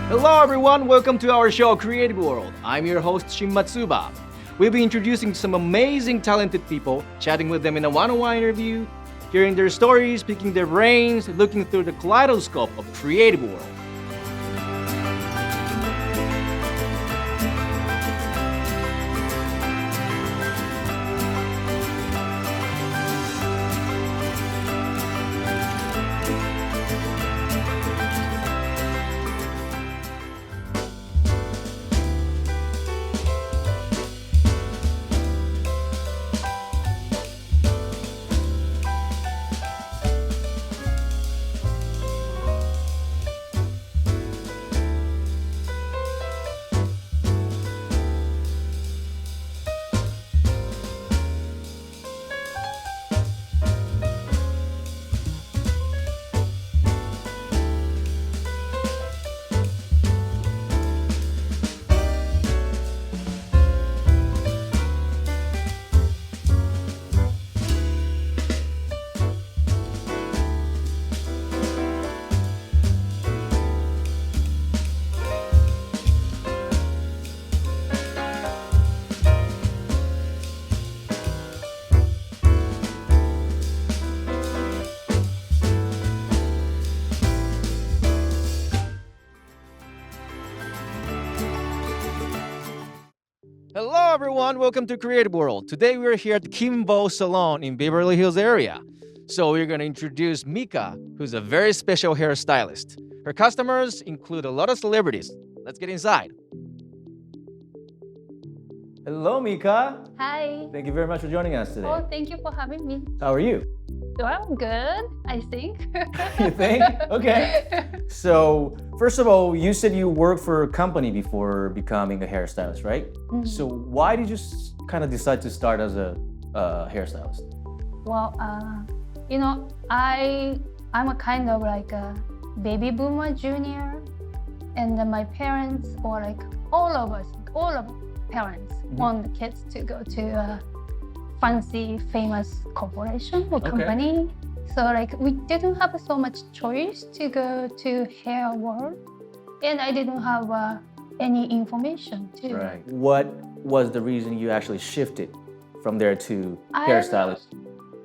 Hello everyone, welcome to our show Creative World. I'm your host Shin Matsuba. We'll be introducing some amazing talented people, chatting with them in a one-on-one interview, hearing their stories, picking their brains, looking through the kaleidoscope of Creative World. Hello everyone, welcome to Creative World. Today we're here at Kimbo Salon in Beverly Hills area. So we're going to introduce Mika, who's a very special hairstylist. Her customers include a lot of celebrities. Let's get inside. Hello Mika. Hi. Thank you very much for joining us today. Oh, thank you for having me. How are you? Well, I'm good, I think. You think? Okay. So, first of all, you said you worked for a company before becoming a hairstylist, right? Mm-hmm. So, why did you kind of decide to start as a hairstylist? Well, I'm a kind of like a baby boomer junior, and then my parents, or like all of parents, want the kids to go to a fancy, famous corporation or company. So like we didn't have so much choice to go to hair world, and I didn't have any information too. Right. What was the reason you actually shifted from there to hairstylist?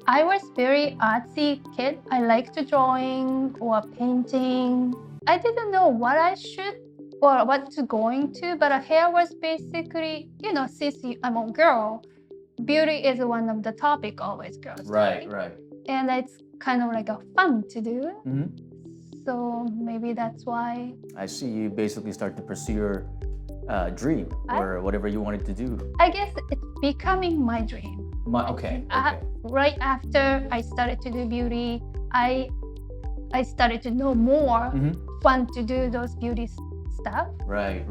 I was very artsy kid. I liked drawing or painting. I didn't know what I should or what to go into, but hair was basically, since I'm a girl, beauty is one of the topic always girls. Right. And it's kind of like a fun to do. Mm-hmm. So maybe that's why. I see you basically start to pursue your dream or whatever you wanted to do. I guess it's becoming my dream. Okay. Right after I started to do beauty, I started to know more fun to do those beauty stuff. Right.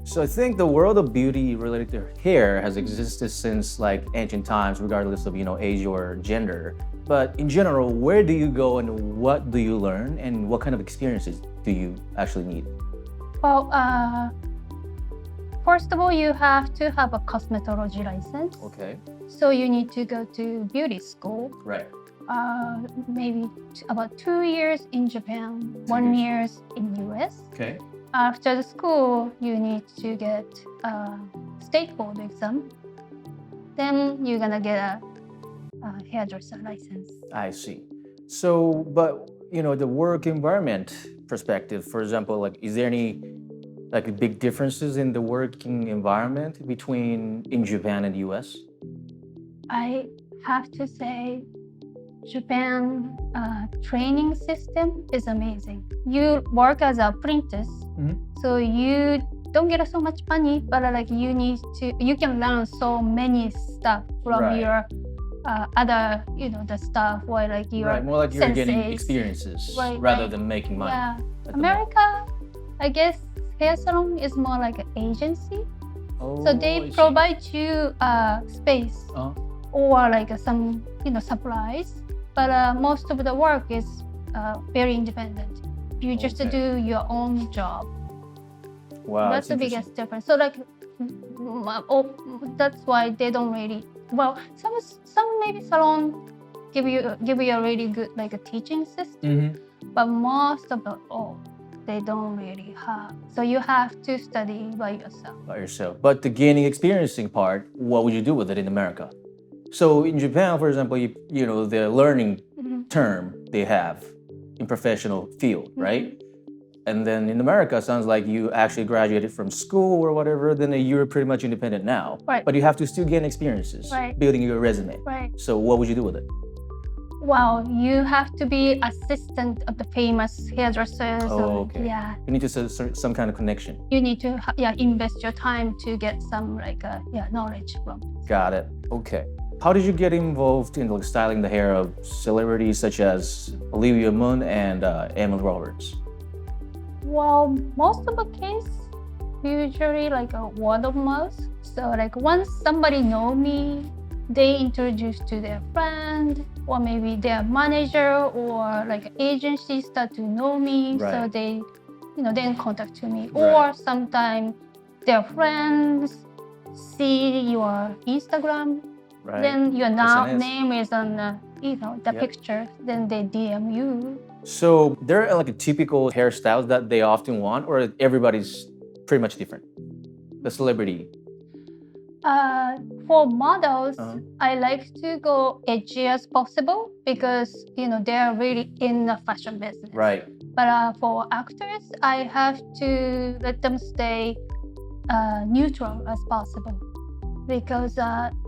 So I think the world of beauty related to hair has existed since like ancient times, regardless of age or gender. But in general, where do you go and what do you learn and what kind of experiences do you actually need? Well, first of all, you have to have a cosmetology license. Okay. So you need to go to beauty school. Right. Maybe about 2 years in Japan, 1 year in US. Okay. After the school, you need to get a state board exam. Then you're gonna get a hairdresser license. I see. So, but the work environment perspective, for example, like, is there any like big differences in the working environment between in Japan and US? I have to say, Japan training system is amazing. You work as an apprentice, so you don't get so much money, but like you can learn so many stuff from your other, the stuff or like your more like you're senseis. getting experiences rather than making money. Yeah, America, I guess hair salon is more like an agency. So they provide you space or like some supplies, but most of the work is very independent. You just do your own job. Wow, that's the biggest difference. So like, that's why they don't really. Well, some maybe salon give you a really good like a teaching system, but most of the they don't really have. So you have to study by yourself. By yourself. But the gaining experiencing part, what would you do with it in America? So in Japan, for example, you know, the learning term they have in professional field, right? And then in America, it sounds like you actually graduated from school or whatever, then you're pretty much independent now. Right. But you have to still gain experiences, right. building your resume. Right. So what would you do with it? Well, you have to be assistant of the famous hairdressers. Okay. Yeah. You need to set some kind of connection. You need to invest your time to get some knowledge from. Got it. Okay. How did you get involved in like styling the hair of celebrities such as Olivia Munn and Emma Roberts? Well, most of the case, usually like a word of mouth. So like once somebody know me, they introduce to their friend or maybe their manager or like agency start to know me. Right. So they, then contact to me. Right. Or sometimes their friends see your Instagram. Right. Then your SNS. name is on the picture. Then they DM you. So there are like a typical hairstyles that they often want, or everybody's pretty much different? The celebrity. For models, I like to go edgy as possible because they're really in the fashion business. Right. But for actors, I have to let them stay neutral as possible because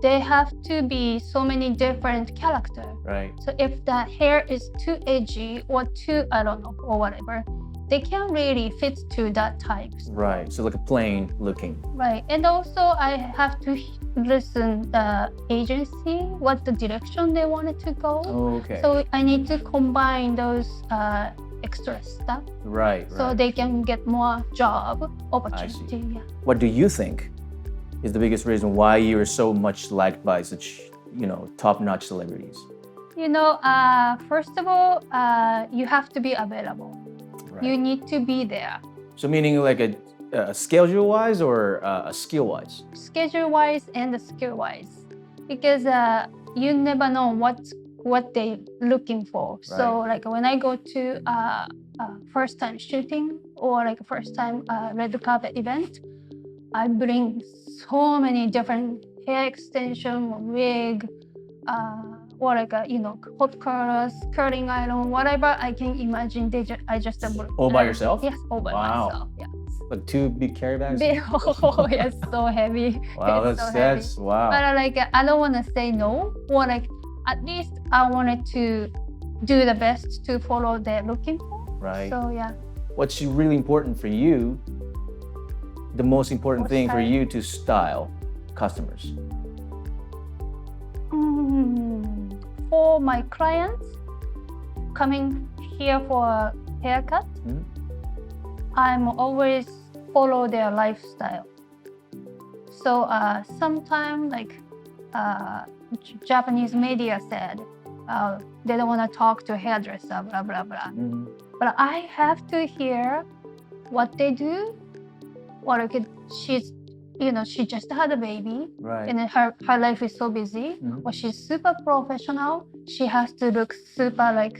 they have to be so many different characters. Right. So if the hair is too edgy or too, I don't know, or whatever, they can't really fit to that type. Right. So like a plain looking. Right. And also I have to listen the agency, what the direction they wanted to go. Okay. So I need to combine those extra stuff. Right. So they can get more job opportunity. I see. Yeah. What do you think is the biggest reason why you are so much liked by such, top-notch celebrities? First of all, you have to be available. Right. You need to be there. So meaning like a schedule-wise or a skill-wise? Schedule-wise and skill-wise, because you never know what they're looking for. Right. So like when I go to first-time shooting or like first-time red carpet event, I bring so many different hair extension, wig, or like hot curlers, curling iron, whatever I can imagine. I just all by yourself? Yes, all by myself. Yeah. Like 2 big carry bags? Oh, yes, so heavy. Wow, that's wow. But like I don't want to say no, or like at least I wanted to do the best to follow they're looking for. Right. So yeah. What's really important for you? The most important thing for you to style customers? For my clients coming here for a haircut, I'm always follow their lifestyle. So sometimes like Japanese media said they don't want to talk to a hairdresser, blah blah blah. But I have to hear what they do. Or like she just had a baby, right. And her life is so busy. Or she's super professional. She has to look super like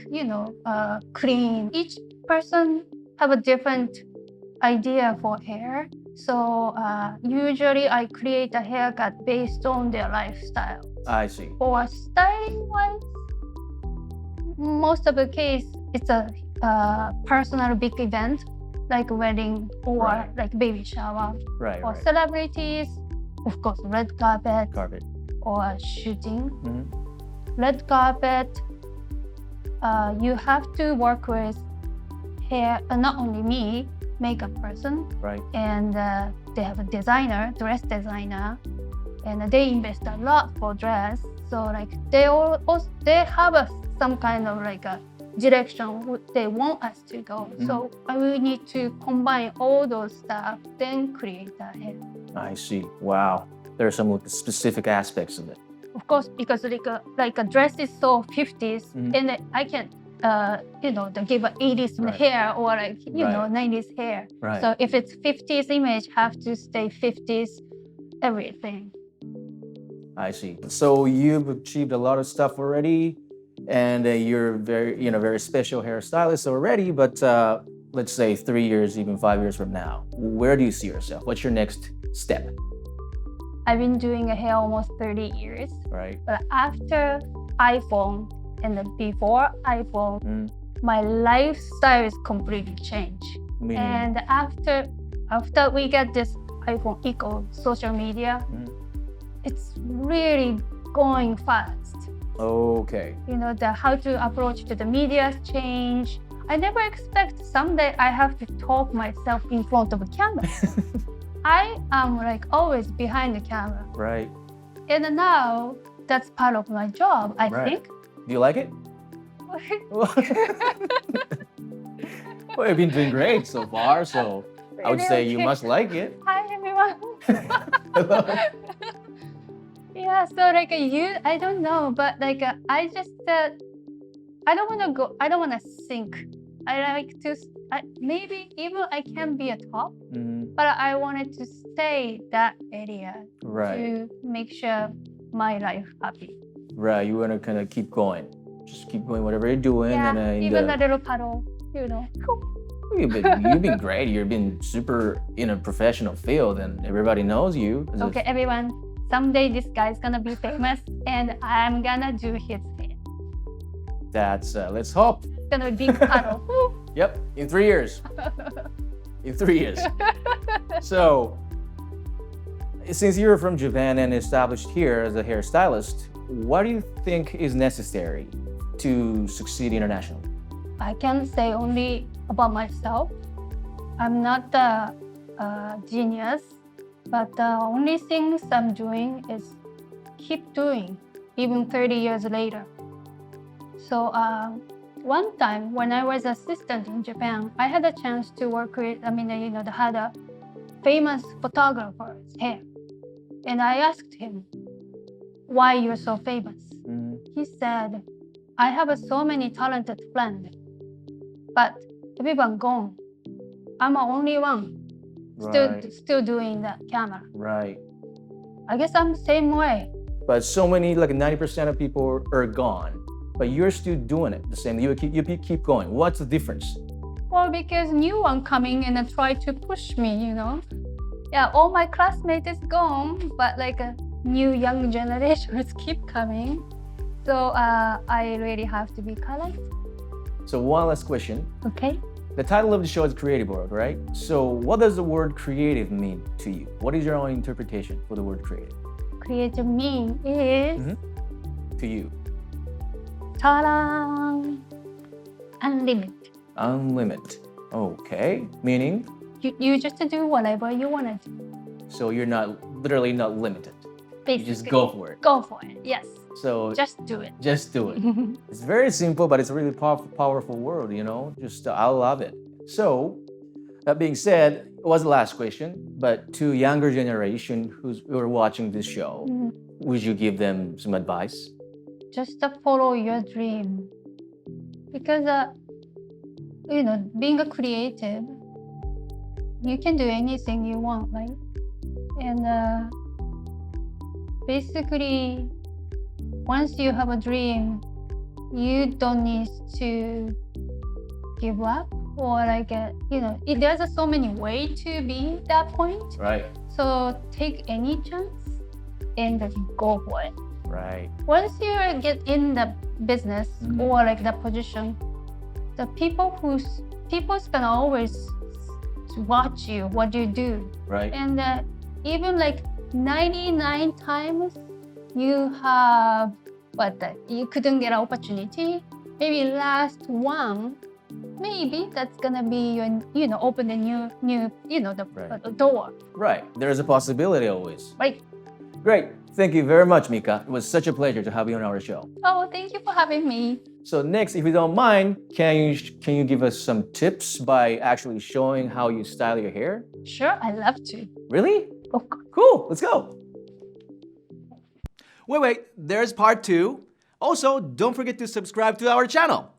clean. Each person have a different idea for hair. So usually I create a haircut based on their lifestyle. I see. For styling wise, most of the case it's a personal big event. Like wedding or like baby shower. Right. Or celebrities, of course, red carpet. Or shooting. Red carpet, you have to work with hair, not only me, makeup person. Right. And they have a designer, dress designer, and they invest a lot for dress. So like they have some kind of like a direction they want us to go. So we need to combine all those stuff, then create that hair. I see. Wow. There are some specific aspects of it. Of course, because like a dress is so 50s, and I can't give a 80s hair or like 90s hair. Right. So if it's 50s image, have to stay 50s everything. I see. So you've achieved a lot of stuff already. And you're very special hairstylist already, but let's say 3 years, even 5 years from now, where do you see yourself? What's your next step? I've been doing a hair almost 30 years. Right. But after iPhone and then before iPhone, my lifestyle is completely changed. Meaning? And after we get this iPhone eco social media, it's really going fast. Okay. You know, the how to approach to the media has changed. I never expect someday I have to talk myself in front of a camera. I am like always behind the camera. Right. And now that's part of my job, I think. Do you like it? Well, you've been doing great so far, so I would say you must like it. Hi, everyone. Hello. Yeah, so like I don't know, but like I just, I don't want to sink. I like to, maybe even I can be a top, but I wanted to stay that area to make sure my life happy. Right, you want to kind of keep going. Just keep going whatever you're doing. Yeah, and, even a little paddle, you know. You've been great. You've been super in a professional field and everybody knows you. Okay, everyone. Someday this guy's gonna be famous and I'm gonna do his hair. That's, let's hope. It's gonna be big paddle. Yep, in 3 years. In 3 years. So, since you're from Japan and established here as a hairstylist, what do you think is necessary to succeed internationally? I can say only about myself. I'm not the genius, but the only things I'm doing is keep doing, even 30 years later. So one time when I was assistant in Japan, I had a chance to work with, had a famous photographer's hair. And I asked him, why you're so famous? He said, I have so many talented friends, but everyone gone. I'm the only one still doing the camera. Right. I guess I'm the same way. But so many, like 90% of people are gone, but you're still doing it the same. You keep going. What's the difference? Well, because new one coming and try to push me, you know. Yeah, all my classmates is gone, but like new young generations keep coming. So I really have to be current. So one last question. Okay. The title of the show is Creative World, right? So what does the word creative mean to you? What is your own interpretation for the word creative? Creative mean is to you. Ta-da! Unlimited. Unlimited. Okay. Meaning? You just do whatever you want to do. So you're literally not limited. Basically. You just go for it. Go for it, yes. So just do it. Just do it. It's very simple, but it's a really powerful word, you know? I love it. So, that being said, it was the last question, but to younger generation who are watching this show, would you give them some advice? Just follow your dream. Because, being a creative, you can do anything you want, right? And basically, once you have a dream, you don't need to give up or there's so many ways to be that point. Right. So take any chance and go for it. Right. Once you get in the business or the position, the people's gonna always watch you, what you do. Right. And even 99 times you have you couldn't get an opportunity. Maybe last one, maybe that's gonna be your open a new the door. Right. There's a possibility always. Right. Great. Thank you very much, Mika. It was such a pleasure to have you on our show. Oh, thank you for having me. So next, if you don't mind, can you give us some tips by actually showing how you style your hair? Sure, I'd love to. Really? Oh, cool. Let's go. Wait, there's part 2. Also, don't forget to subscribe to our channel.